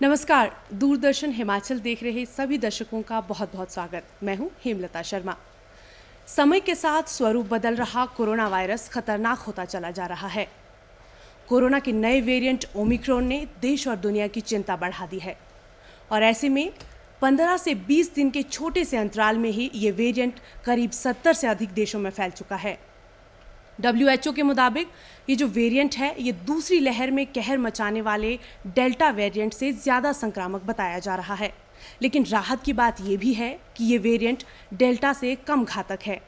नमस्कार। दूरदर्शन हिमाचल देख रहे सभी दर्शकों का बहुत बहुत स्वागत। मैं हूं हेमलता शर्मा। समय के साथ स्वरूप बदल रहा कोरोना वायरस खतरनाक होता चला जा रहा है। कोरोना के नए वेरिएंट ओमिक्रॉन ने देश और दुनिया की चिंता बढ़ा दी है और ऐसे में 15 से 20 दिन के छोटे से अंतराल में ही ये वेरिएंट करीब 70 से अधिक देशों में फैल चुका है। WHO के मुताबिक ये जो वेरिएंट है ये दूसरी लहर में कहर मचाने वाले डेल्टा वेरिएंट से ज़्यादा संक्रामक बताया जा रहा है। लेकिन राहत की बात ये भी है कि ये वेरिएंट डेल्टा से कम घातक है।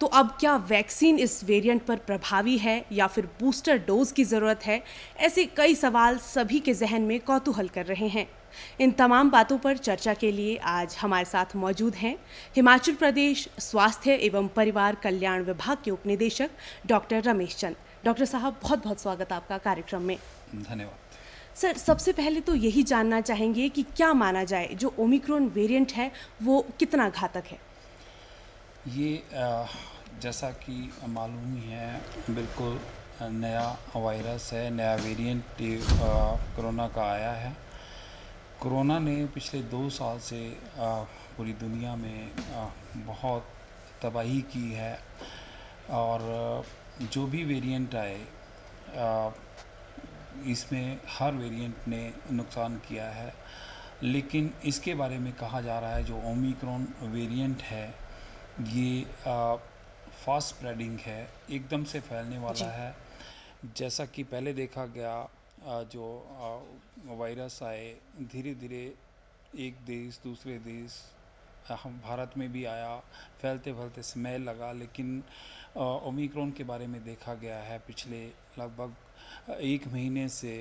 तो अब क्या वैक्सीन इस वेरिएंट पर प्रभावी है या फिर बूस्टर डोज की ज़रूरत है? ऐसे कई सवाल सभी के जहन में कौतूहल कर रहे हैं। इन तमाम बातों पर चर्चा के लिए आज हमारे साथ मौजूद हैं हिमाचल प्रदेश स्वास्थ्य एवं परिवार कल्याण विभाग के उपनिदेशक डॉक्टर रमेश चंद। डॉक्टर साहब, बहुत बहुत स्वागत आपका कार्यक्रम में। धन्यवाद। सर, सबसे पहले तो यही जानना चाहेंगे कि क्या माना जाए जो ओमिक्रॉन वेरिएंट है वो कितना घातक है? ये जैसा कि मालूम ही है, बिल्कुल नया वायरस है, नया वेरिएंट कोरोना का आया है। कोरोना ने पिछले 2 साल से पूरी दुनिया में बहुत तबाही की है और जो भी वेरिएंट आए इसमें हर वेरिएंट ने नुकसान किया है। लेकिन इसके बारे में कहा जा रहा है जो ओमिक्रॉन वेरिएंट है ये फास्ट स्प्रेडिंग है, एकदम से फैलने वाला है। जैसा कि पहले देखा गया जो वायरस आए धीरे धीरे एक देश दूसरे देश, हम भारत में भी आया, फैलते फैलते समय लगा। लेकिन ओमिक्रॉन के बारे में देखा गया है पिछले लगभग 1 महीने से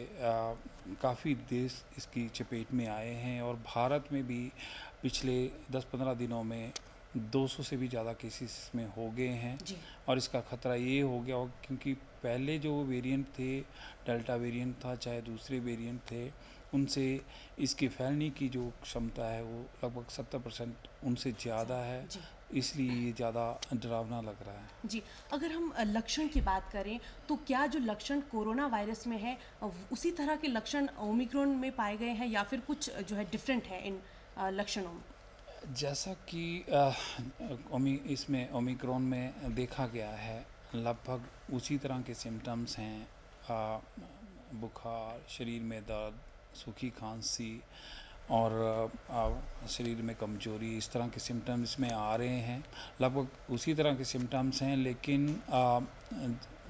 काफ़ी देश इसकी चपेट में आए हैं और भारत में भी पिछले 10-15 दिनों में 200 से भी ज़्यादा केसेस में हो गए हैं। और इसका ख़तरा ये हो गया क्योंकि पहले जो वेरिएंट थे, डेल्टा वेरिएंट था चाहे दूसरे वेरिएंट थे, उनसे इसके फैलने की जो क्षमता है वो लगभग 70% उनसे ज़्यादा है। इसलिए ये ज़्यादा डरावना लग रहा है। जी, अगर हम लक्षण की बात करें तो क्या जो लक्षण कोरोना वायरस में है उसी तरह के लक्षण ओमिक्रॉन में पाए गए हैं या फिर कुछ जो है डिफरेंट है इन लक्षणों में? जैसा कि इसमें ओमिक्रॉन में देखा गया है, लगभग उसी तरह के सिम्टम्स हैं। बुखार, शरीर में दर्द, सूखी खांसी और शरीर में कमजोरी, इस तरह के सिम्टम्स इसमें आ रहे हैं। लगभग उसी तरह के सिम्टम्स हैं, लेकिन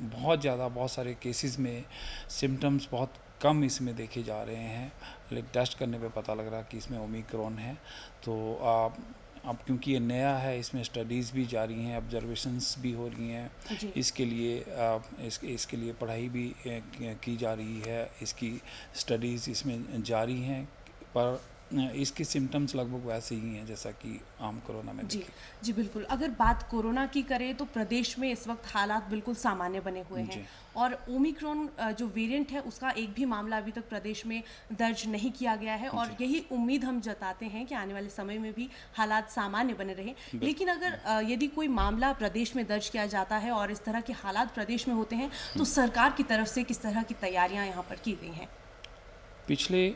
बहुत सारे केसेस में सिम्टम्स बहुत कम इसमें देखे जा रहे हैं। लेकिन टेस्ट करने पे पता लग रहा कि इसमें ओमिक्रॉन है। तो अब क्योंकि ये नया है, इसमें स्टडीज़ भी जारी हैं, ऑब्जर्वेशंस भी हो रही हैं। इसके लिए पढ़ाई भी की जा रही है, इसकी स्टडीज़ इसमें जारी हैं। पर इसके सिम्टम्स लगभग वैसे ही हैं जैसा कि आम कोरोना में देखे। जी बिल्कुल। अगर बात कोरोना की करें तो प्रदेश में इस वक्त हालात बिल्कुल सामान्य बने हुए हैं और ओमिक्रॉन जो वेरिएंट है उसका एक भी मामला अभी तक प्रदेश में दर्ज नहीं किया गया है और यही उम्मीद हम जताते हैं कि आने वाले समय में भी हालात सामान्य बने रहें। लेकिन अगर यदि कोई मामला प्रदेश में दर्ज किया जाता है और इस तरह के हालात प्रदेश में होते हैं तो सरकार की तरफ से किस तरह की तैयारियाँ यहाँ पर की गई हैं? पिछले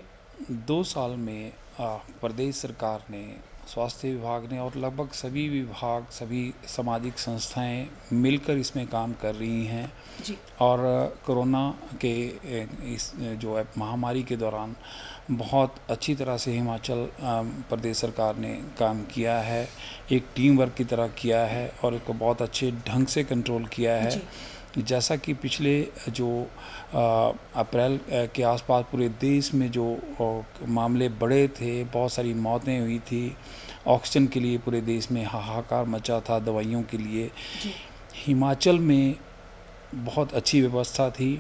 2 साल में प्रदेश सरकार ने, स्वास्थ्य विभाग ने और लगभग सभी विभाग, सभी सामाजिक संस्थाएं मिलकर इसमें काम कर रही हैं। और कोरोना के इस जो है महामारी के दौरान बहुत अच्छी तरह से हिमाचल प्रदेश सरकार ने काम किया है, एक टीम वर्क की तरह किया है और इसको बहुत अच्छे ढंग से कंट्रोल किया है। जैसा कि पिछले जो अप्रैल के आसपास पूरे देश में जो मामले बढ़े थे, बहुत सारी मौतें हुई थी, ऑक्सीजन के लिए पूरे देश में हाहाकार मचा था, दवाइयों के लिए। हिमाचल में बहुत अच्छी व्यवस्था थी,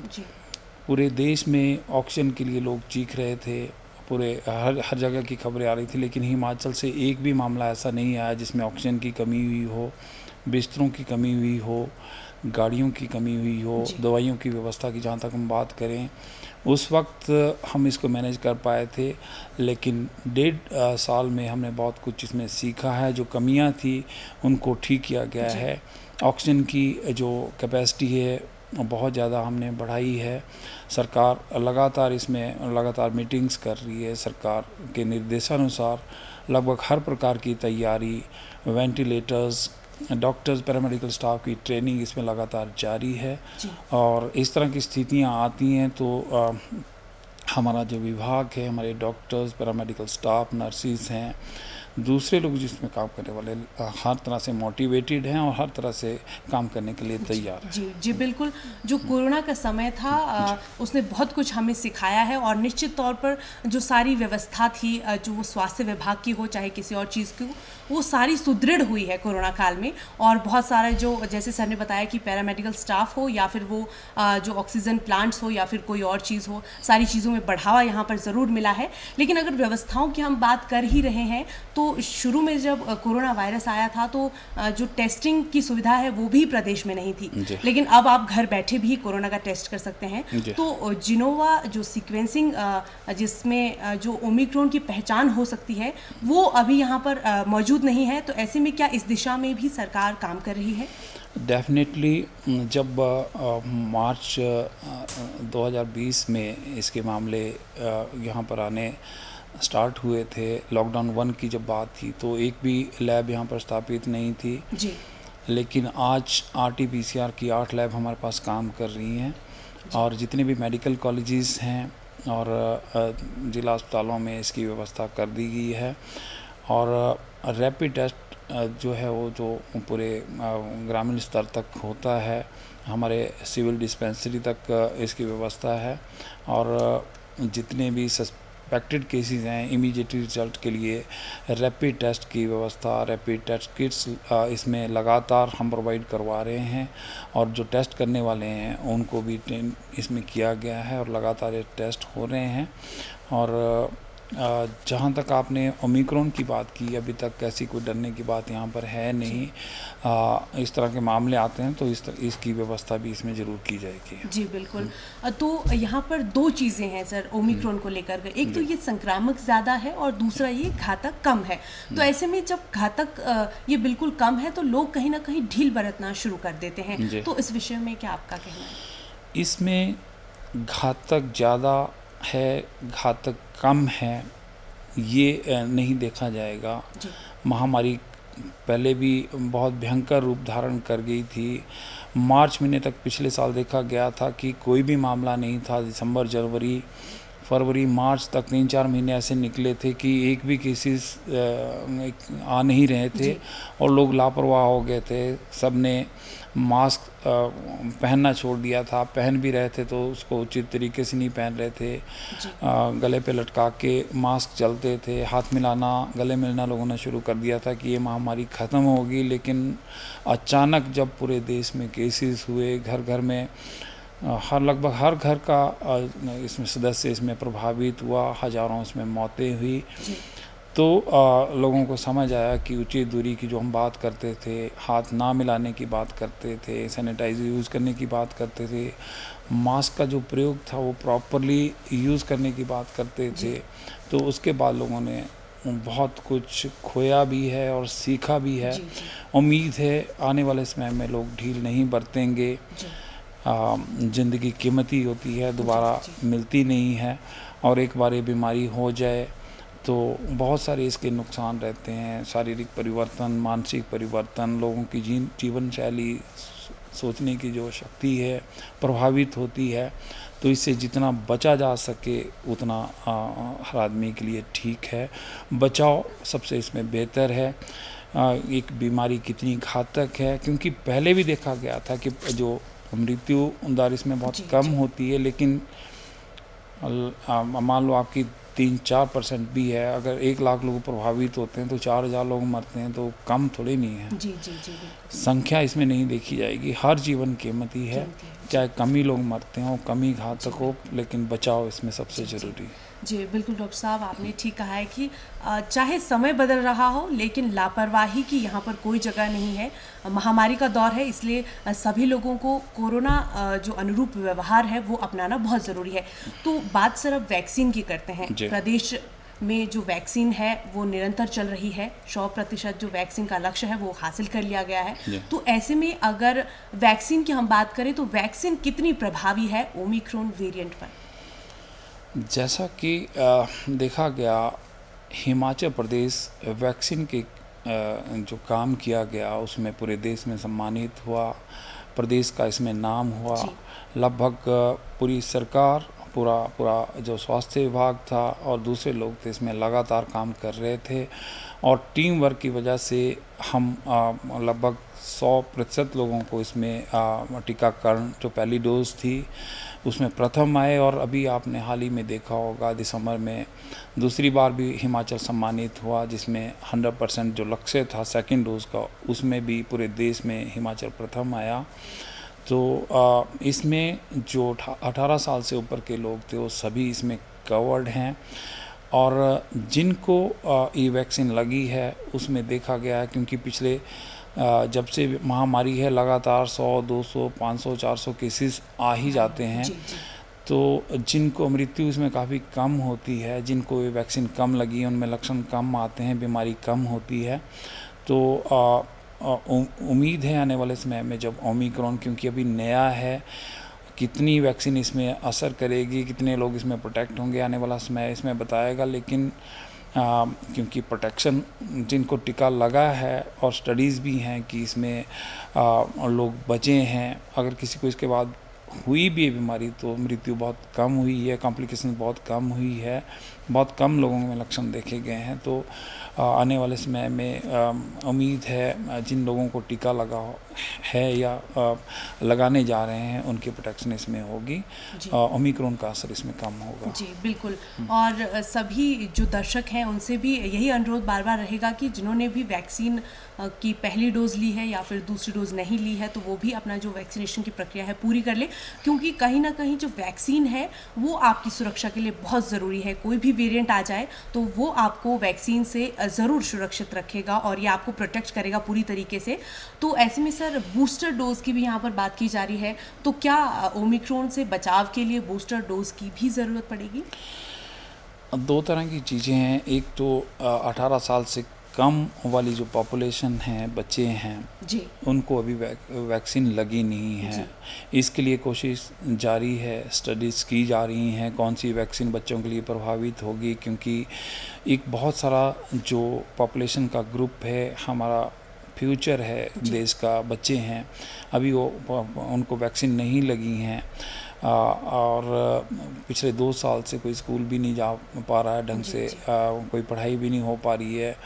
पूरे देश में ऑक्सीजन के लिए लोग चीख रहे थे, पूरे हर जगह की खबरें आ रही थी। लेकिन हिमाचल से एक भी मामला ऐसा नहीं आया जिसमें ऑक्सीजन की कमी हुई हो, बिस्तरों की कमी हुई हो, गाड़ियों की कमी हुई हो, दवाइयों की व्यवस्था की जहाँ तक हम बात करें उस वक्त हम इसको मैनेज कर पाए थे। लेकिन 1.5 साल में हमने बहुत कुछ इसमें सीखा है। जो कमियां थी उनको ठीक किया गया है। ऑक्सीजन की जो कैपेसिटी है बहुत ज़्यादा हमने बढ़ाई है। सरकार लगातार मीटिंग्स कर रही है। सरकार के निर्देशानुसार लगभग हर प्रकार की तैयारी, वेंटिलेटर्स, डॉक्टर्स, पैरामेडिकल स्टाफ की ट्रेनिंग इसमें लगातार जारी है। और इस तरह की स्थितियां आती हैं तो हमारा जो विभाग है, हमारे डॉक्टर्स, पैरामेडिकल स्टाफ, नर्सिस हैं, दूसरे लोग जिसमें काम करने वाले हर तरह से मोटिवेटेड हैं और हर तरह से काम करने के लिए तैयार हैं। जी बिल्कुल। जो कोरोना का समय था उसने बहुत कुछ हमें सिखाया है और निश्चित तौर पर जो सारी व्यवस्था थी जो स्वास्थ्य विभाग की हो चाहे किसी और चीज़ की हो, वो सारी सुदृढ़ हुई है कोरोना काल में। और बहुत सारे जो जैसे सर ने बताया कि पैरामेडिकल स्टाफ हो या फिर वो जो ऑक्सीजन प्लांट्स हो या फिर कोई और चीज़ हो, सारी चीज़ों में बढ़ावा यहाँ पर ज़रूर मिला है। लेकिन अगर व्यवस्थाओं की हम बात कर ही रहे हैं तो शुरू में जब कोरोना वायरस आया था तो जो टेस्टिंग की सुविधा है वो भी प्रदेश में नहीं थी, लेकिन अब आप घर बैठे भी कोरोना का टेस्ट कर सकते हैं। तो जिनोवा जो सीक्वेंसिंग जिसमें जो ओमिक्रॉन की पहचान हो सकती है वो अभी यहाँ पर मौजूद नहीं है, तो ऐसे में क्या इस दिशा में भी सरकार काम कर रही है? डेफिनेटली जब मार्च 2020 में इसके मामले यहाँ पर आने स्टार्ट हुए थे, लॉकडाउन 1 की जब बात थी, तो एक भी लैब यहाँ पर स्थापित नहीं थी जी। लेकिन आज RT-PCR की 8 लैब हमारे पास काम कर रही हैं और जितने भी मेडिकल कॉलेजेस हैं और ज़िला अस्पतालों में इसकी व्यवस्था कर दी गई है। और रैपिड टेस्ट जो है वो जो पूरे ग्रामीण स्तर तक होता है, हमारे सिविल डिस्पेंसरी तक इसकी व्यवस्था है। और जितने भी सस्पेक्टेड केसेस हैं, इमीडिएट रिजल्ट के लिए रैपिड टेस्ट की व्यवस्था, रैपिड टेस्ट किट्स इसमें लगातार हम प्रोवाइड करवा रहे हैं। और जो टेस्ट करने वाले हैं उनको भी ट्रेन इसमें किया गया है और लगातार ये टेस्ट हो रहे हैं। और जहाँ तक आपने ओमिक्रॉन की बात की, अभी तक ऐसी कोई डरने की बात यहाँ पर है नहीं। इस तरह के मामले आते हैं तो इसकी व्यवस्था भी इसमें ज़रूर की जाएगी। जी बिल्कुल। तो यहाँ पर दो चीज़ें हैं सर ओमिक्रॉन को लेकर, एक तो ये संक्रामक ज़्यादा है और दूसरा ये घातक कम है। तो ऐसे में जब घातक ये बिल्कुल कम है तो लोग कहीं ना कहीं ढील बरतना शुरू कर देते हैं, तो इस विषय में क्या आपका कहना है? इसमें घातक ज़्यादा है, घातक कम है, ये नहीं देखा जाएगा। महामारी पहले भी बहुत भयंकर रूप धारण कर गई थी। मार्च महीने तक पिछले साल देखा गया था कि कोई भी मामला नहीं था। दिसंबर, जनवरी, फरवरी, मार्च तक 3-4 महीने ऐसे निकले थे कि एक भी केसेस आ नहीं रहे थे और लोग लापरवाह हो गए थे। सब ने मास्क पहनना छोड़ दिया था, पहन भी रहे थे तो उसको उचित तरीके से नहीं पहन रहे थे। गले पे लटका के मास्क चलते थे, हाथ मिलाना, गले मिलना लोगों ने शुरू कर दिया था कि ये महामारी ख़त्म होगी। लेकिन अचानक जब पूरे देश में केसेस हुए, घर घर में लगभग हर घर का इसमें सदस्य इसमें प्रभावित हुआ, हज़ारों इसमें मौतें हुई, तो लोगों को समझ आया कि उचित दूरी की जो हम बात करते थे, हाथ ना मिलाने की बात करते थे, सैनिटाइज़र यूज़ करने की बात करते थे, मास्क का जो प्रयोग था वो प्रॉपरली यूज़ करने की बात करते थे, तो उसके बाद लोगों ने बहुत कुछ खोया भी है और सीखा भी है। उम्मीद है आने वाले समय में लोग ढील नहीं बरतेंगे। ज़िंदगी कीमती होती है, दोबारा मिलती नहीं है, और एक बार ये बीमारी हो जाए तो बहुत सारे इसके नुकसान रहते हैं। शारीरिक परिवर्तन, मानसिक परिवर्तन, लोगों की जीवन शैली, सोचने की जो शक्ति है प्रभावित होती है। तो इससे जितना बचा जा सके उतना हर आदमी के लिए ठीक है। बचाव सबसे इसमें बेहतर है। एक बीमारी कितनी घातक है, क्योंकि पहले भी देखा गया था कि जो मृत्यु दर इसमें बहुत कम होती है, लेकिन मान लो आपकी 3-4% भी है, अगर 1 लाख लोग प्रभावित होते हैं तो 4000 लोग मरते हैं, तो कम थोड़ी नहीं है। जी। संख्या इसमें नहीं देखी जाएगी। हर जीवन कीमती है, चाहे कम ही लोग मरते हों, कम ही घातक हो, लेकिन बचाव इसमें सबसे ज़रूरी है। जी बिल्कुल डॉक्टर साहब, आपने ठीक कहा है कि चाहे समय बदल रहा हो लेकिन लापरवाही की यहाँ पर कोई जगह नहीं है। महामारी का दौर है, इसलिए सभी लोगों को कोरोना जो अनुरूप व्यवहार है वो अपनाना बहुत ज़रूरी है। तो बात सिर्फ वैक्सीन की करते हैं। प्रदेश में जो वैक्सीन है वो निरंतर चल रही है, 100% जो वैक्सीन का लक्ष्य है वो हासिल कर लिया गया है। तो ऐसे में अगर वैक्सीन की हम बात करें तो वैक्सीन कितनी प्रभावी है ओमिक्रॉन वेरिएंट पर? जैसा कि देखा गया, हिमाचल प्रदेश वैक्सीन के जो काम किया गया उसमें पूरे देश में सम्मानित हुआ, प्रदेश का इसमें नाम हुआ। लगभग पूरी सरकार, पूरा जो स्वास्थ्य विभाग था और दूसरे लोग थे इसमें लगातार काम कर रहे थे, और टीम वर्क की वजह से हम लगभग 100% लोगों को इसमें टीकाकरण जो पहली डोज थी उसमें प्रथम आए, और अभी आपने हाल ही में देखा होगा दिसंबर में दूसरी बार भी हिमाचल सम्मानित हुआ, जिसमें 100% जो लक्ष्य था सेकंड डोज का उसमें भी पूरे देश में हिमाचल प्रथम आया। तो इसमें जो 18 साल से ऊपर के लोग थे वो सभी इसमें कवर्ड हैं, और जिनको ये वैक्सीन लगी है उसमें देखा गया है, क्योंकि पिछले जब से महामारी है लगातार 100, 200, 500, 400 केसेस आ ही जाते हैं। तो जिनको मृत्यु इसमें काफ़ी कम होती है, जिनको ये वैक्सीन कम लगी है उनमें लक्षण कम आते हैं, बीमारी कम होती है। तो उम्मीद है आने वाले समय में जब ओमिक्रॉन, क्योंकि अभी नया है, कितनी वैक्सीन इसमें असर करेगी, कितने लोग इसमें प्रोटेक्ट होंगे, आने वाला समय इसमें बताएगा। लेकिन क्योंकि प्रोटेक्शन जिनको टीका लगा है और स्टडीज़ भी हैं कि इसमें लोग बचे हैं, अगर किसी को इसके बाद हुई भी है बीमारी तो मृत्यु बहुत कम हुई है, कॉम्प्लिकेशन बहुत कम हुई है, बहुत कम लोगों में लक्षण देखे गए हैं। तो आने वाले समय में उम्मीद है जिन लोगों को टीका लगा है या लगाने जा रहे हैं उनकी प्रोटेक्शन इसमें होगी, ओमिक्रॉन का असर इसमें कम होगा। जी बिल्कुल। और सभी जो दर्शक हैं उनसे भी यही अनुरोध बार बार रहेगा कि जिन्होंने भी वैक्सीन की पहली डोज ली है या फिर दूसरी डोज नहीं ली है तो वो भी अपना जो वैक्सीनेशन की प्रक्रिया है पूरी कर ले, क्योंकि कहीं ना कहीं जो वैक्सीन है वो आपकी सुरक्षा के लिए बहुत ज़रूरी है। कोई भी वेरिएंट आ जाए तो वो आपको वैक्सीन से ज़रूर सुरक्षित रखेगा और ये आपको प्रोटेक्ट करेगा पूरी तरीके से। तो ऐसे में सर बूस्टर डोज की भी यहाँ पर बात की जा रही है, तो क्या ओमिक्रॉन से बचाव के लिए बूस्टर डोज की भी ज़रूरत पड़ेगी? दो तरह की चीज़ें हैं, एक तो 18 साल से कम वाली जो पॉपुलेशन है, बच्चे हैं जी, उनको अभी वैक्सीन लगी नहीं है। इसके लिए कोशिश जारी है, स्टडीज़ की जा रही हैं कौन सी वैक्सीन बच्चों के लिए प्रभावित होगी, क्योंकि एक बहुत सारा जो पॉपुलेशन का ग्रुप है, हमारा फ्यूचर है देश का, बच्चे हैं, अभी वो उनको वैक्सीन नहीं लगी हैं। और पिछले 2 साल से कोई स्कूल भी नहीं जा पा रहा है ढंग से, कोई पढ़ाई भी नहीं हो पा रही है।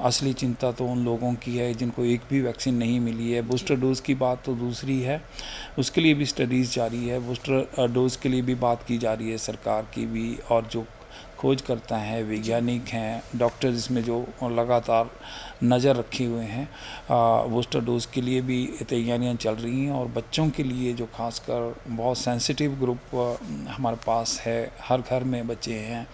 असली चिंता तो उन लोगों की है जिनको एक भी वैक्सीन नहीं मिली है। बूस्टर डोज़ की बात तो दूसरी है, उसके लिए भी स्टडीज़ जारी है। बूस्टर डोज़ के लिए भी बात की जा रही है सरकार की भी, और जो खोज करता है, वैज्ञानिक हैं, डॉक्टर इसमें जो लगातार नज़र रखे हुए हैं, बूस्टर डोज के लिए भी तैयारियां चल रही हैं। और बच्चों के लिए जो खासकर बहुत सेंसिटिव ग्रुप हमारे पास है, हर घर में बच्चे हैं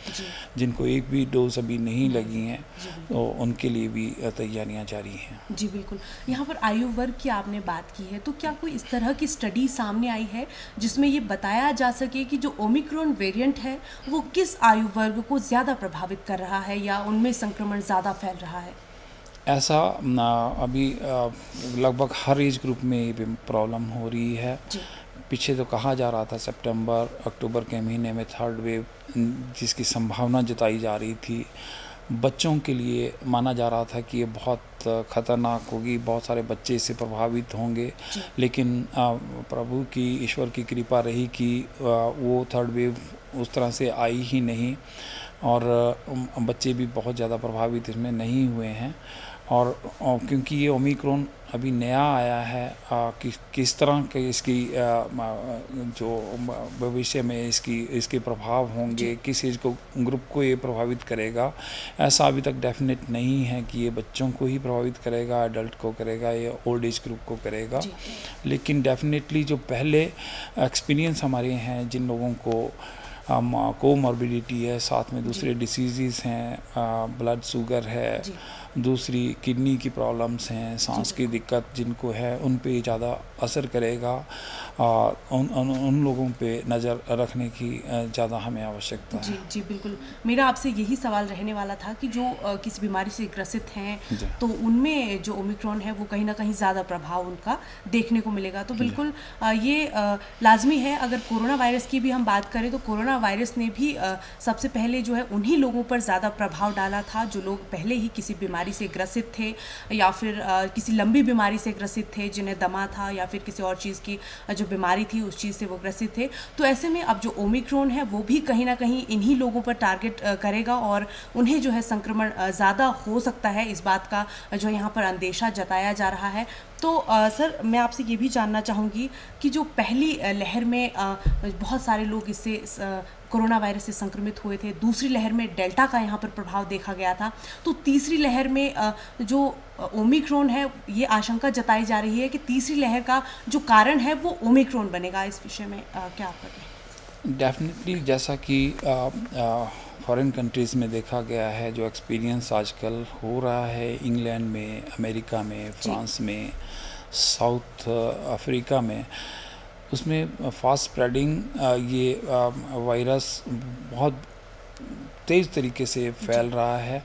जिनको एक भी डोज अभी नहीं लगी हैं, तो उनके लिए भी तैयारियां जारी हैं। जी बिल्कुल। यहाँ पर आयु वर्ग की आपने बात की है, तो क्या कोई इस तरह की स्टडी सामने आई है जिसमें ये बताया जा सके कि जो ओमिक्रॉन वेरिएंट है वो किस आयु वर्ग को ज़्यादा प्रभावित कर रहा है या उनमें संक्रमण ज़्यादा फैल रहा है? ऐसा अभी लगभग हर एज ग्रुप में ये प्रॉब्लम हो रही है। पीछे तो कहा जा रहा था सितंबर अक्टूबर के महीने में थर्ड वेव जिसकी संभावना जताई जा रही थी, बच्चों के लिए माना जा रहा था कि ये बहुत ख़तरनाक होगी, बहुत सारे बच्चे इससे प्रभावित होंगे। लेकिन प्रभु की, ईश्वर की कृपा रही कि वो थर्ड वेव उस तरह से आई ही नहीं, और बच्चे भी बहुत ज़्यादा प्रभावित इसमें नहीं हुए हैं। और क्योंकि ये ओमिक्रॉन अभी नया आया है, किस तरह के इसकी जो भविष्य में इसके प्रभाव होंगे, किस एज को ग्रुप को ये प्रभावित करेगा, ऐसा अभी तक डेफिनेट नहीं है कि ये बच्चों को ही प्रभावित करेगा, एडल्ट को करेगा या ओल्ड एज ग्रुप को करेगा। लेकिन डेफिनेटली जो पहले एक्सपीरियंस हमारे हैं, जिन लोगों को कोमॉर्बिडिटी है, साथ में दूसरे डिसीज़ हैं, ब्लड शुगर है, दूसरी किडनी की प्रॉब्लम्स हैं, सांस की दिक्कत जिनको है उन पे ज़्यादा असर करेगा। उन लोगों पे नज़र रखने की ज़्यादा हमें आवश्यकता है। जी, जी, बिल्कुल। मेरा आपसे यही सवाल रहने वाला था कि जो किसी बीमारी से ग्रसित हैं, जी। तो उनमें जो ओमिक्रॉन है, वो कहीं न कहीं ज़्यादा प्रभाव उनका देखने को मिलेगा। तो बिल्कुल ये लाज़मी है। अगर कोरोना वायरस की भी हम बात करें, तो कोरोना वायरस ने भी सबसे पहले जो है उन्हीं लोगों पर ज़्यादा प्रभाव डाला था, जो लोग पहले ही किसी बीमारी से ग्रसित थे या फिर किसी लंबी बीमारी से ग्रसित थे, जिन्हें दमा था या फिर किसी और चीज़ की जो बीमारी थी, उस चीज़ से वो ग्रसित थे। तो ऐसे में अब जो ओमिक्रॉन है, वो भी कहीं न कहीं इन्हीं लोगों पर टारगेट करेगा और उन्हें जो है संक्रमण ज़्यादा हो सकता है, इस बात का जो यहाँ पर अंदेशा जताया जा रहा है। तो सर, मैं आपसे ये भी जानना चाहूँगी कि जो पहली लहर में बहुत सारे लोग इससे कोरोना वायरस से संक्रमित हुए थे, दूसरी लहर में डेल्टा का यहाँ पर प्रभाव देखा गया था, तो तीसरी लहर में जो ओमिक्रॉन है, ये आशंका जताई जा रही है कि तीसरी लहर का जो कारण है वो ओमिक्रॉन बनेगा। इस विषय में क्या आप कहें? डेफिनेटली, जैसा कि फॉरेन कंट्रीज़ में देखा गया है, जो एक्सपीरियंस आजकल हो रहा है इंग्लैंड में, अमेरिका में, फ्रांस में, साउथ अफ्रीका में, उसमें फास्ट स्प्रेडिंग ये वायरस बहुत तेज़ तरीके से फैल रहा है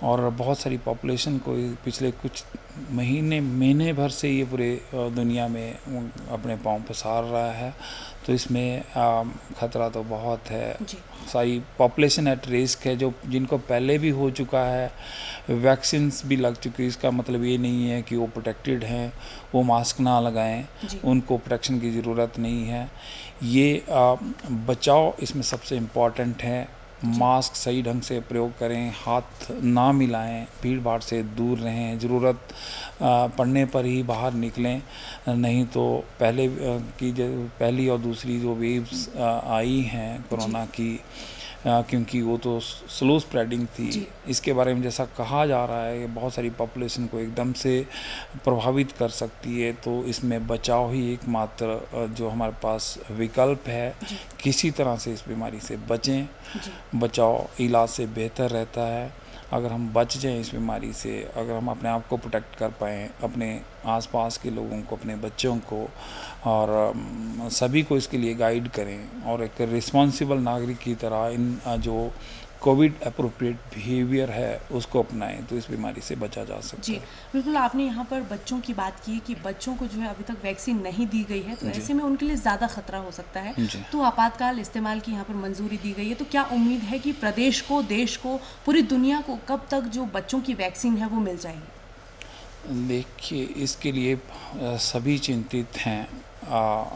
और बहुत सारी पॉपुलेशन को पिछले कुछ महीने भर से ये पूरे दुनिया में अपने पाँव पसार रहा है। तो इसमें ख़तरा तो बहुत है। सारी पॉपुलेशन एट रिस्क है, जो जिनको पहले भी हो चुका है, वैक्सीन्स भी लग चुकी है। इसका मतलब ये नहीं है कि वो प्रोटेक्टेड हैं, वो मास्क ना लगाएं, उनको प्रोटेक्शन की ज़रूरत नहीं है। ये बचाव इसमें सबसे इम्पॉर्टेंट है। मास्क सही ढंग से प्रयोग करें, हाथ ना मिलाएं, भीड़ भाड़ से दूर रहें, ज़रूरत पड़ने पर ही बाहर निकलें, नहीं तो पहली और दूसरी जो वेव्स आई हैं कोरोना की, क्योंकि वो तो स्लो स्प्रेडिंग थी, इसके बारे में जैसा कहा जा रहा है, बहुत सारी पॉपुलेशन को एकदम से प्रभावित कर सकती है। तो इसमें बचाव ही एकमात्र जो हमारे पास विकल्प है। किसी तरह से इस बीमारी से बचें, बचाव इलाज से बेहतर रहता है। अगर हम बच जाएं इस बीमारी से, अगर हम अपने आप को प्रोटेक्ट कर पाएँ, अपने आसपास के लोगों को, अपने बच्चों को और सभी को इसके लिए गाइड करें और एक रिस्पॉन्सिबल नागरिक की तरह इन जो कोविड अप्रोप्रिएट बिहेवियर है उसको अपनाएं, तो इस बीमारी से बचा जा सकता है। जी, बिल्कुल। आपने यहाँ पर बच्चों की बात की कि बच्चों को जो है अभी तक वैक्सीन नहीं दी गई है, तो ऐसे में उनके लिए ज़्यादा खतरा हो सकता है। तो आपातकाल इस्तेमाल की यहाँ पर मंजूरी दी गई है। तो क्या उम्मीद है कि प्रदेश को, देश को, पूरी दुनिया को कब तक जो बच्चों की वैक्सीन है वो मिल जाएगी? देखिए, इसके लिए सभी चिंतित हैं।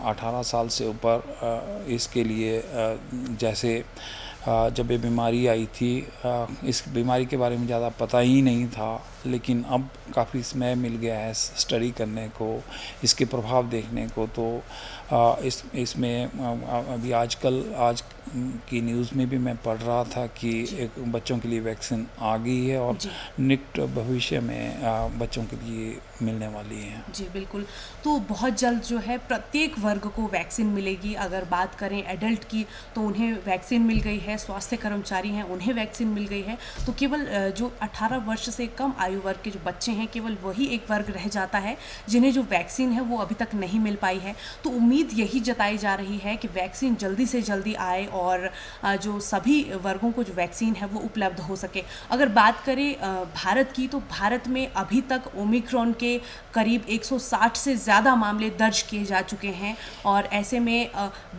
18 साल से ऊपर इसके लिए जैसे जब ये बीमारी आई थी, इस बीमारी के बारे में ज़्यादा पता ही नहीं था, लेकिन अब काफ़ी समय मिल गया है स्टडी करने को, इसके प्रभाव देखने को। तो इसमें अभी आज की न्यूज़ में भी मैं पढ़ रहा था कि एक बच्चों के लिए वैक्सीन आ गई है और निकट भविष्य में बच्चों के लिए मिलने वाली है। जी, बिल्कुल। तो बहुत जल्द जो है प्रत्येक वर्ग को वैक्सीन मिलेगी। अगर बात करें एडल्ट की, तो उन्हें वैक्सीन मिल गई है, स्वास्थ्य कर्मचारी हैं उन्हें वैक्सीन मिल गई है। तो केवल जो 18 वर्ष से कम आयु वर्ग के जो बच्चे हैं, केवल वही एक वर्ग रह जाता है जिन्हें जो वैक्सीन है वो अभी तक नहीं मिल पाई है। तो उम्मीद यही जताई जा रही है कि वैक्सीन जल्दी से जल्दी आए और जो सभी वर्गों को जो वैक्सीन है वो उपलब्ध हो सके। अगर बात करें भारत की, तो भारत में अभी तक ओमिक्रॉन के करीब 160 से ज़्यादा मामले दर्ज किए जा चुके हैं और ऐसे में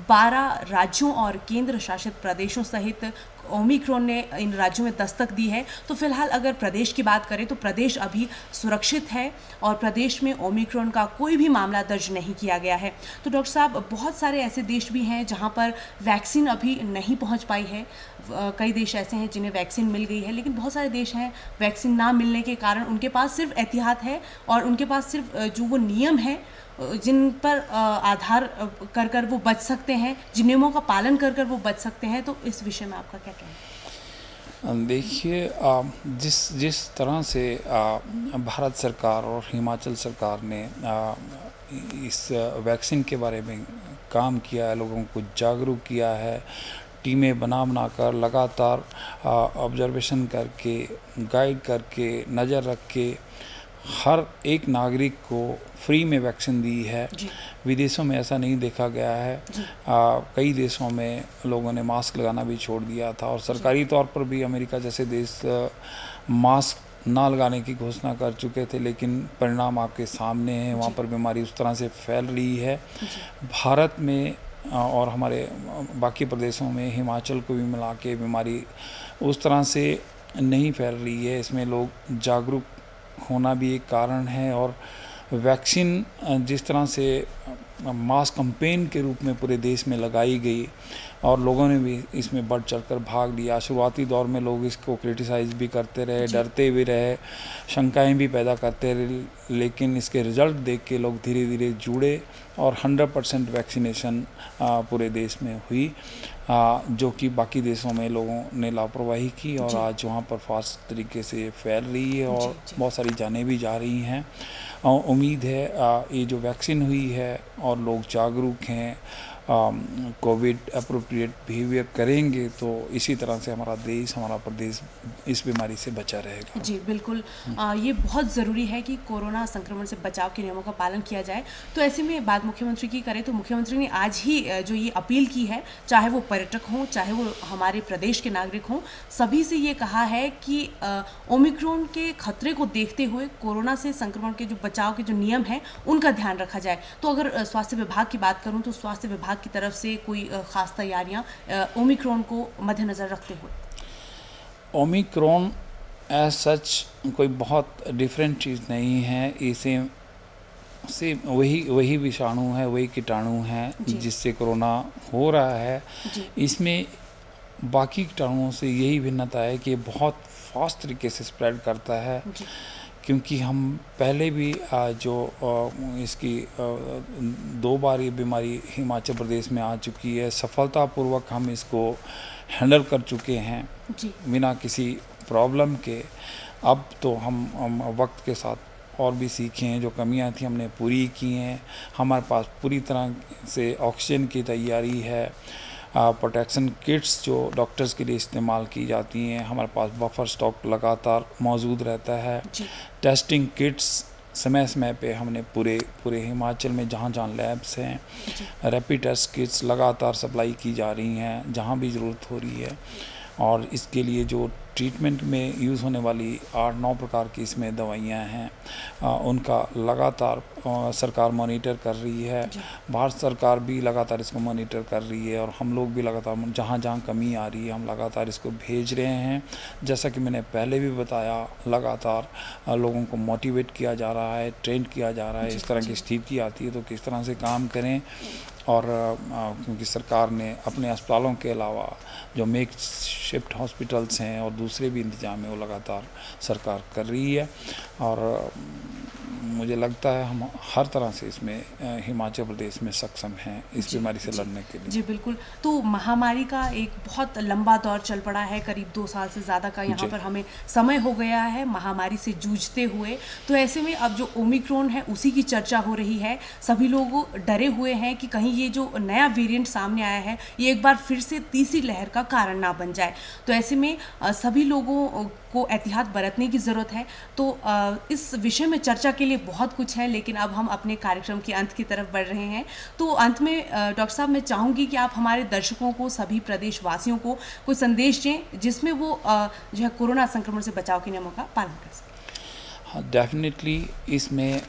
12 राज्यों और केंद्र शासित प्रदेशों सहित ओमिक्रॉन ने इन राज्यों में दस्तक दी है। तो फिलहाल अगर प्रदेश की बात करें, तो प्रदेश अभी सुरक्षित है और प्रदेश में ओमिक्रॉन का कोई भी मामला दर्ज नहीं किया गया है। तो डॉक्टर साहब, बहुत सारे ऐसे देश भी हैं जहां पर वैक्सीन अभी नहीं पहुंच पाई है। कई देश ऐसे हैं जिन्हें वैक्सीन मिल गई है, लेकिन बहुत सारे देश हैं वैक्सीन ना मिलने के कारण उनके पास सिर्फ एहतियात है और उनके पास सिर्फ जो वो नियम है जिन पर आधार कर वो बच सकते हैं, जिन नियमों का पालन कर वो बच सकते हैं। तो इस विषय में आपका क्या कहना है? देखिए, जिस तरह से भारत सरकार और हिमाचल सरकार ने इस वैक्सीन के बारे में काम किया है, लोगों को जागरूक किया है, टीमें बना कर लगातार ऑब्जर्वेशन करके, गाइड करके, नज़र रख के हर एक नागरिक को फ्री में वैक्सीन दी है। विदेशों में ऐसा नहीं देखा गया है। कई देशों में लोगों ने मास्क लगाना भी छोड़ दिया था और सरकारी तौर पर भी अमेरिका जैसे देश मास्क ना लगाने की घोषणा कर चुके थे, लेकिन परिणाम आपके सामने हैं। वहाँ पर बीमारी उस तरह से फैल रही है। भारत में और हमारे बाकी प्रदेशों में, हिमाचल को भी मिला के बीमारी उस तरह से नहीं फैल रही है। इसमें लोग जागरूक होना भी एक कारण है और वैक्सीन जिस तरह से मास कैंपेन के रूप में पूरे देश में लगाई गई और लोगों ने भी इसमें बढ़ चढ़कर भाग लिया। शुरुआती दौर में लोग इसको क्रिटिसाइज भी करते रहे, डरते भी रहे, शंकाएं भी पैदा करते रहे, लेकिन इसके रिजल्ट देख के लोग धीरे धीरे जुड़े और 100% वैक्सीनेशन पूरे देश में हुई, जो कि बाकी देशों में लोगों ने लापरवाही की और आज वहाँ पर फास्ट तरीके से फैल रही है और बहुत सारी जानें भी जा रही हैं। उम्मीद है ये जो वैक्सीन हुई है और लोग जागरूक हैं, कोविड अप्रोप्रिएट बिहेवियर करेंगे तो इसी तरह से हमारा देश, हमारा प्रदेश इस बीमारी से बचा रहेगा। जी बिल्कुल, ये बहुत ज़रूरी है कि कोरोना संक्रमण से बचाव के नियमों का पालन किया जाए। तो ऐसे में बात मुख्यमंत्री की करें तो मुख्यमंत्री ने आज ही जो ये अपील की है, चाहे वो पर्यटक हों, चाहे वो हमारे प्रदेश के नागरिक हों, सभी से ये कहा है कि ओमिक्रॉन के खतरे को देखते हुए कोरोना से संक्रमण के जो बचाव के जो नियम हैं उनका ध्यान रखा जाए। तो अगर स्वास्थ्य विभाग की बात करूँ तो स्वास्थ्य विभाग की तरफ से कोई खास तैयारियां ओमिक्रॉन को मद्देनजर रखते हुए? ओमिक्रॉन एज सच कोई बहुत डिफरेंट चीज़ नहीं है। इसे से वही विषाणु है, वही कीटाणु है जिससे कोरोना हो रहा है। इसमें बाकी कीटाणुओं से यही भिन्नता है कि बहुत फास्ट तरीके से स्प्रेड करता है, क्योंकि हम पहले भी जो इसकी 2 बार ये बीमारी हिमाचल प्रदेश में आ चुकी है। सफलतापूर्वक हम इसको हैंडल कर चुके हैं बिना किसी प्रॉब्लम के। अब तो हम वक्त के साथ और भी सीखे हैं, जो कमियां थी हमने पूरी की हैं। हमारे पास पूरी तरह से ऑक्सीजन की तैयारी है, प्रोटेक्शन किट्स जो डॉक्टर्स के लिए इस्तेमाल की जाती हैं, हमारे पास बफर स्टॉक लगातार मौजूद रहता है। टेस्टिंग किट्स समय समय पे हमने पूरे हिमाचल में जहाँ जहाँ लैब्स हैं, रैपिड टेस्ट किट्स लगातार सप्लाई की जा रही हैं जहाँ भी ज़रूरत हो रही है। और इसके लिए जो ट्रीटमेंट में यूज़ होने वाली 8-9 प्रकार की इसमें दवाइयाँ हैं, उनका लगातार सरकार मॉनिटर कर रही है। भारत सरकार भी लगातार इसको मॉनिटर कर रही है और हम लोग भी लगातार जहाँ जहाँ कमी आ रही है हम लगातार इसको भेज रहे हैं। जैसा कि मैंने पहले भी बताया, लगातार लोगों को मोटिवेट किया जा रहा है, ट्रेन किया जा रहा है। इस तरह की स्थिति आती है तो किस तरह से काम करें। और क्योंकि सरकार ने अपने अस्पतालों के अलावा जो मेक शिफ्ट हॉस्पिटल्स हैं और दूसरे भी इंतजाम है वो लगातार सरकार कर रही है। और मुझे लगता है हम हर तरह से इसमें हिमाचल प्रदेश में सक्षम हैं इस बीमारी से लड़ने के लिए। जी बिल्कुल। तो महामारी का एक बहुत लंबा दौर चल पड़ा है, करीब 2 साल से ज़्यादा का यहाँ पर हमें समय हो गया है महामारी से जूझते हुए। तो ऐसे में अब जो ओमिक्रॉन है उसी की चर्चा हो रही है। सभी लोग डरे हुए हैं कि कहीं ये जो नया वेरिएंट सामने आया है ये एक बार फिर से तीसरी लहर का कारण ना बन जाए। तो ऐसे में सभी लोगों को एहतियात बरतने की ज़रूरत है। तो इस विषय में चर्चा के लिए बहुत कुछ है, लेकिन अब हम अपने कार्यक्रम के अंत की तरफ बढ़ रहे हैं। तो अंत में डॉक्टर साहब मैं चाहूँगी कि आप हमारे दर्शकों को, सभी प्रदेशवासियों को कोई संदेश दें जिसमें वो जो है कोरोना संक्रमण से बचाव के नियमों का पालन कर सकें। हाँ, डेफिनेटली इसमें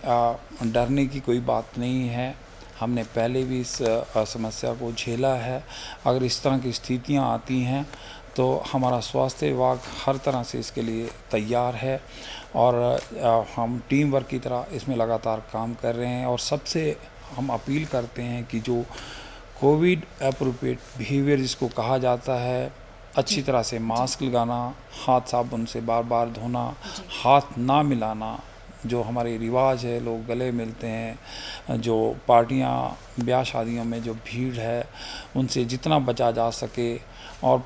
डरने की कोई बात नहीं है। हमने पहले भी इस समस्या को झेला है। अगर इस तरह की स्थितियाँ आती हैं तो हमारा स्वास्थ्य विभाग हर तरह से इसके लिए तैयार है और हम टीम वर्क की तरह इसमें लगातार काम कर रहे हैं। और सबसे हम अपील करते हैं कि जो कोविड एप्रोप्रिएट बिहेवियर जिसको कहा जाता है, अच्छी तरह से मास्क लगाना, हाथ साबुन से बार बार धोना, हाथ ना मिलाना, जो हमारे रिवाज है, लोग गले मिलते हैं, जो पार्टियां, ब्याह शादियों में जो भीड़ है उनसे जितना बचा जा सके और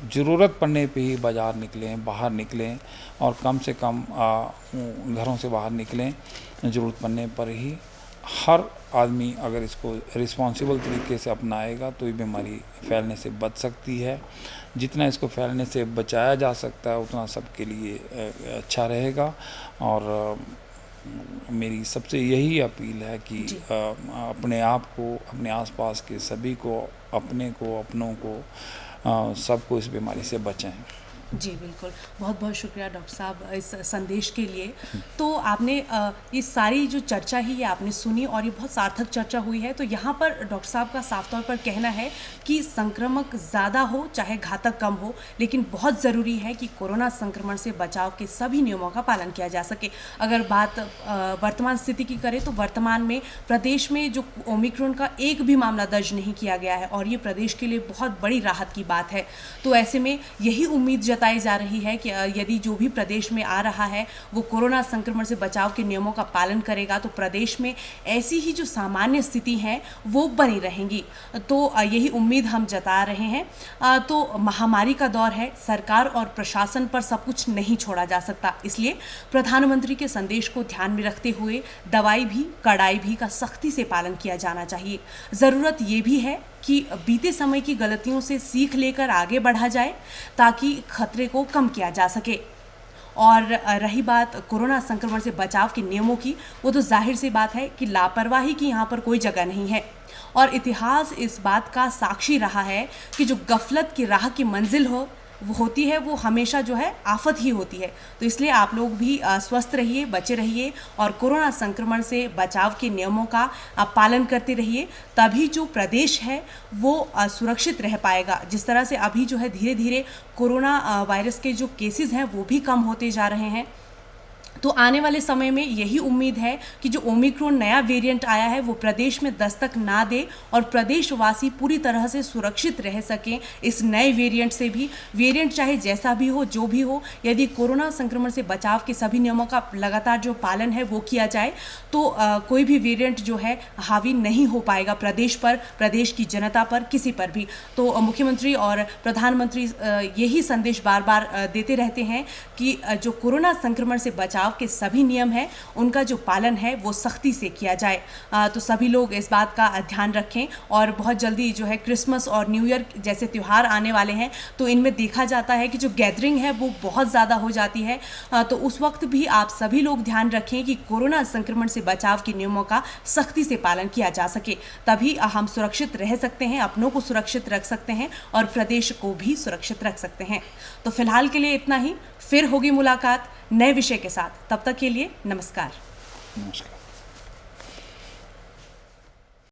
ज़रूरत पड़ने पे ही बाज़ार निकलें, बाहर निकलें और कम से कम घरों से बाहर निकलें ज़रूरत पड़ने पर ही। हर आदमी अगर इसको रिस्पॉन्सिबल तरीके से अपनाएगा तो ये बीमारी फैलने से बच सकती है। जितना इसको फैलने से बचाया जा सकता है उतना सबके लिए अच्छा रहेगा। और मेरी सबसे यही अपील है कि अपने आप को, अपने आसपास के सभी को, अपने को, अपनों को, सबको इस बीमारी से बचाएं। जी बिल्कुल, बहुत बहुत शुक्रिया डॉक्टर साहब इस संदेश के लिए। तो आपने ये सारी जो चर्चा ही है आपने सुनी और ये बहुत सार्थक चर्चा हुई है। तो यहाँ पर डॉक्टर साहब का साफ तौर पर कहना है कि संक्रमक ज़्यादा हो चाहे घातक कम हो, लेकिन बहुत ज़रूरी है कि कोरोना संक्रमण से बचाव के सभी नियमों का पालन किया जा सके। अगर बात वर्तमान स्थिति की करें तो वर्तमान में प्रदेश में जो ओमिक्रॉन का एक भी मामला दर्ज नहीं किया गया है और ये प्रदेश के लिए बहुत बड़ी राहत की बात है। तो ऐसे में यही उम्मीद जताई जा रही है कि यदि जो भी प्रदेश में आ रहा है वो कोरोना संक्रमण से बचाव के नियमों का पालन करेगा तो प्रदेश में ऐसी ही जो सामान्य स्थिति है वो बनी रहेंगी। तो यही उम्मीद हम जता रहे हैं। तो महामारी का दौर है, सरकार और प्रशासन पर सब कुछ नहीं छोड़ा जा सकता, इसलिए प्रधानमंत्री के संदेश को ध्यान में रखते हुए दवाई भी कड़ाई भी का सख्ती से पालन किया जाना चाहिए। ज़रूरत ये भी है कि बीते समय की गलतियों से सीख लेकर आगे बढ़ा जाए ताकि खतरे को कम किया जा सके। और रही बात कोरोना संक्रमण से बचाव के नियमों की, वो तो जाहिर सी बात है कि लापरवाही की यहाँ पर कोई जगह नहीं है और इतिहास इस बात का साक्षी रहा है कि जो गफलत की राह की मंजिल होती है वो हमेशा जो है आफत ही होती है। तो इसलिए आप लोग भी स्वस्थ रहिए, बचे रहिए और कोरोना संक्रमण से बचाव के नियमों का पालन करते रहिए, तभी जो प्रदेश है वो सुरक्षित रह पाएगा। जिस तरह से अभी जो है धीरे धीरे कोरोना वायरस के जो केसेस हैं वो भी कम होते जा रहे हैं। तो आने वाले समय में यही उम्मीद है कि जो ओमिक्रॉन नया वेरिएंट आया है वो प्रदेश में दस्तक ना दे और प्रदेशवासी पूरी तरह से सुरक्षित रह सकें इस नए वेरिएंट से भी। वेरिएंट चाहे जैसा भी हो, जो भी हो, यदि कोरोना संक्रमण से बचाव के सभी नियमों का लगातार जो पालन है वो किया जाए तो कोई भी वेरिएंट जो है हावी नहीं हो पाएगा प्रदेश पर, प्रदेश की जनता पर, किसी पर भी। तो मुख्यमंत्री और प्रधानमंत्री यही संदेश बार बार देते रहते हैं कि जो कोरोना संक्रमण से बचाव के सभी नियम हैं उनका जो पालन है वो सख्ती से किया जाए। तो सभी लोग इस बात का ध्यान रखें। और बहुत जल्दी जो है क्रिसमस और न्यू ईयर जैसे त्यौहार आने वाले हैं तो इनमें देखा जाता है कि जो गैदरिंग है वो बहुत ज़्यादा हो जाती है। तो उस वक्त भी आप सभी लोग ध्यान रखें कि कोरोना संक्रमण से बचाव के नियमों का सख्ती से पालन किया जा सके, तभी हम सुरक्षित रह सकते हैं, अपनों को सुरक्षित रख सकते हैं और प्रदेश को भी सुरक्षित रख सकते हैं। तो फिलहाल के लिए इतना ही, फिर होगी मुलाकात नए विषय के साथ। तब तक के लिए नमस्कार। नमस्कार।